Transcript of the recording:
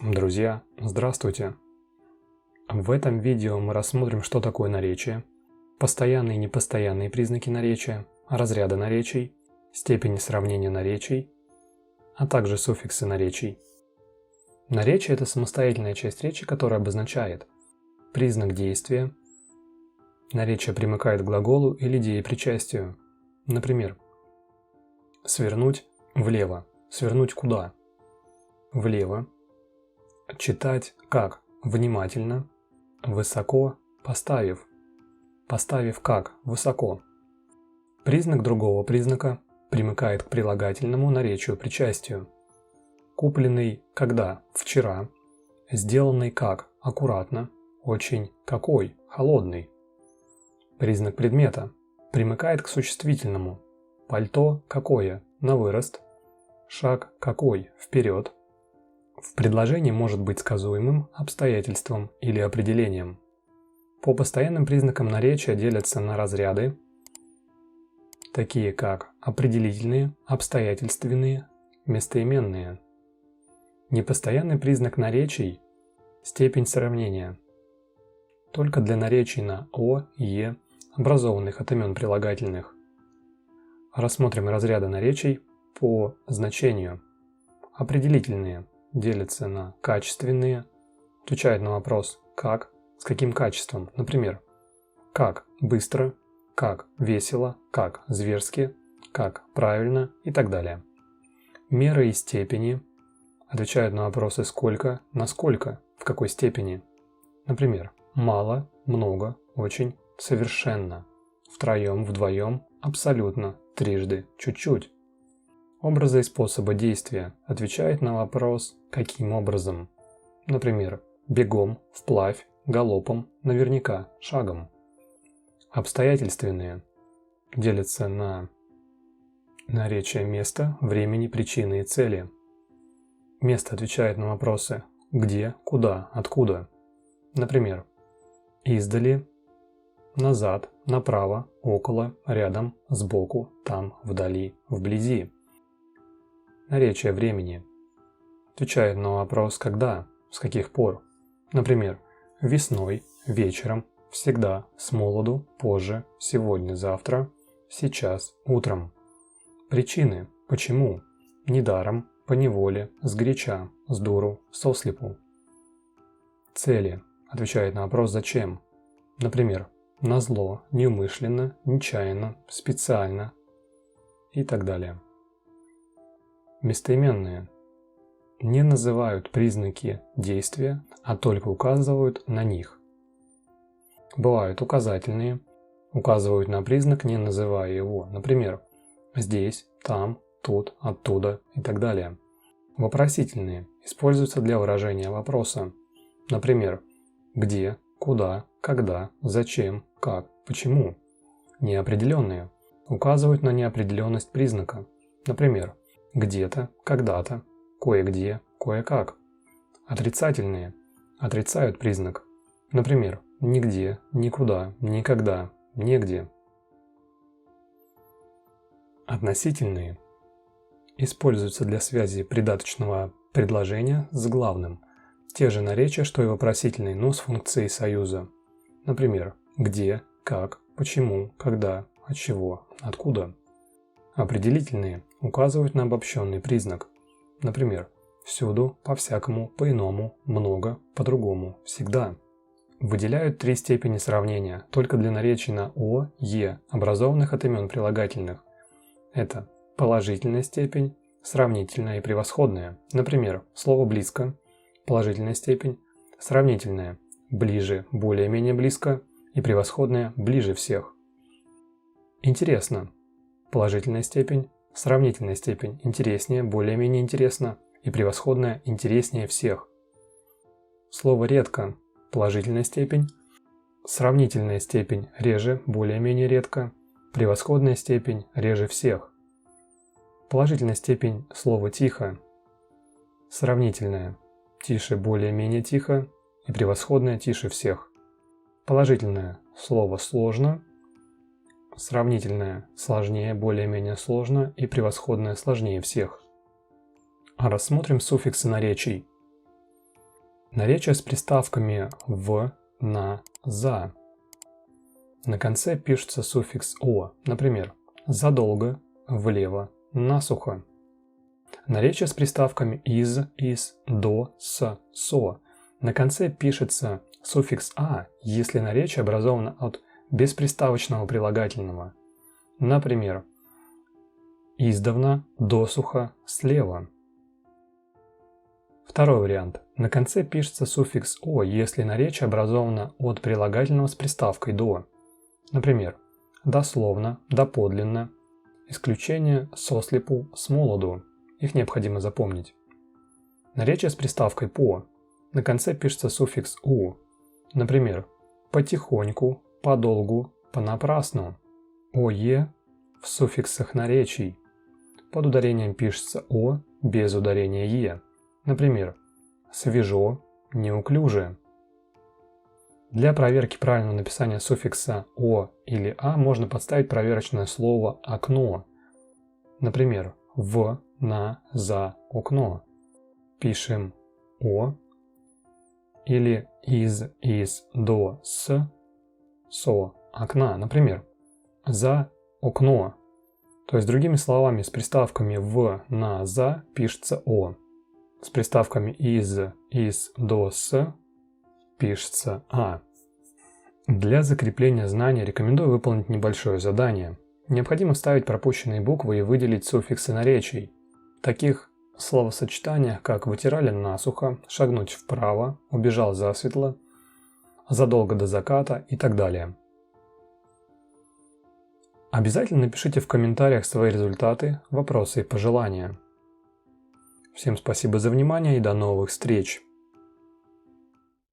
Друзья, здравствуйте! В этом видео мы рассмотрим, что такое наречие, постоянные и непостоянные признаки наречия, разряды наречий, степени сравнения наречий, а также суффиксы наречий. Наречие – это самостоятельная часть речи, которая обозначает признак действия. Наречие примыкает к глаголу или деепричастию. Например, свернуть влево. Свернуть куда? Влево. Читать как? Внимательно, высоко, поставив. Поставив как? Высоко. Признак другого признака примыкает к прилагательному наречию причастию. Купленный когда? Вчера. Сделанный как? Аккуратно. Очень. Какой? Холодный. Признак предмета примыкает к существительному. Пальто какое? На вырост. Шаг какой? Вперед. В предложении может быть сказуемым, обстоятельством или определением. По постоянным признакам наречия делятся на разряды, такие как определительные, обстоятельственные, местоименные. Непостоянный признак наречий – степень сравнения. Только для наречий на «о», «е», образованных от имен прилагательных. Рассмотрим разряды наречий по значению. Определительные делятся на качественные, отвечают на вопрос «как», с каким качеством, например, «как быстро», «как весело», «как зверски», «как правильно» и так далее. Меры и степени отвечают на вопросы «сколько», «насколько», «в какой степени», например, «мало», «много», «очень», «совершенно», «втроем», «вдвоем», «абсолютно», «трижды», «чуть-чуть». Образы и способы действия отвечают на вопрос «каким образом?», например, бегом, вплавь, галопом, наверняка, шагом. Обстоятельственные делятся на наречия места, времени, причины и цели. Место отвечает на вопросы «где», «куда», «откуда», например, издали, назад, направо, около, рядом, сбоку, там, вдали, вблизи. Наречие времени отвечает на вопрос «когда», «с каких пор», например, весной, вечером, всегда, с молоду, позже, сегодня, завтра, сейчас, утром. Причины «почему», недаром, поневоле, сгоряча, сдуру, сослепу. Цели отвечает на вопрос «зачем», например, назло, неумышленно, нечаянно, специально и так далее. Местоименные не называют признаки действия, а только указывают на них. Бывают указательные, указывают на признак, не называя его, например, здесь, там, тут, оттуда и так далее. Вопросительные используются для выражения вопроса, например, где, куда, когда, зачем, как, почему. Неопределенные указывают на неопределенность признака, например, где-то, когда-то, кое-где, кое-как. Отрицательные отрицают признак, например, нигде, никуда, никогда, негде. Относительные используются для связи придаточного предложения с главным. Те же наречия, что и вопросительные, но с функцией союза. Например, где, как, почему, когда, от чего, откуда. Определительные указывают на обобщенный признак. Например, всюду, по-всякому, по-иному, много, по-другому, всегда. Выделяют три степени сравнения только для наречий на «о», «е», образованных от имен прилагательных. Это положительная степень, сравнительная и превосходная. Например, слово «близко», положительная степень, сравнительная, ближе, более-менее близко и превосходная, ближе всех. Интересно. Положительная степень, сравнительная степень, интереснее, более-менее интересно и превосходная, интереснее всех. Слово «редко», положительная степень, сравнительная степень, реже, более-менее редко, превосходная степень, реже всех. Положительная степень слова «тихо», сравнительная, тише, более-менее тихо и превосходная, тише всех. Положительное слово «сложно», сравнительное сложнее, более-менее сложно и превосходное сложнее всех. Рассмотрим суффиксы наречий. Наречия с приставками «в», «на», «за». На конце пишется суффикс «о», например, «задолго», «влево», «насухо». Наречия с приставками «из», «ис», «до», «с», «со». На конце пишется суффикс «а», если наречие образовано от бесприставочного прилагательного. Например, «издавна», «досуха», «слева». Второй вариант. На конце пишется суффикс «о», если наречие образовано от прилагательного с приставкой «до». Например, «дословно», «доподлинно». Исключение «сослепу», «смолоду». Их необходимо запомнить. Наречие с приставкой «по». На конце пишется суффикс «у». Например, «потихоньку», «подолгу», «понапрасну». «Ое» в суффиксах наречий. Под ударением пишется «о» без ударения «е». Например, «свежо», «неуклюже». Для проверки правильного написания суффикса «о» или «а» можно подставить проверочное слово «окно». Например, «в», «на», «за», «окно». Пишем «о» или «из», «до», «с», «со», «окна». Например, «за окно». То есть, другими словами, с приставками «в», «на», «за» пишется «о». С приставками «из», «до», «с» пишется «а». Для закрепления знания рекомендую выполнить небольшое задание. Необходимо вставить пропущенные буквы и выделить суффиксы наречий. В таких словосочетаниях, как «вытирали насухо», «шагнуть вправо», «убежал засветло», «задолго до заката» и так далее. Обязательно напишите в комментариях свои результаты, вопросы и пожелания. Всем спасибо за внимание и до новых встреч!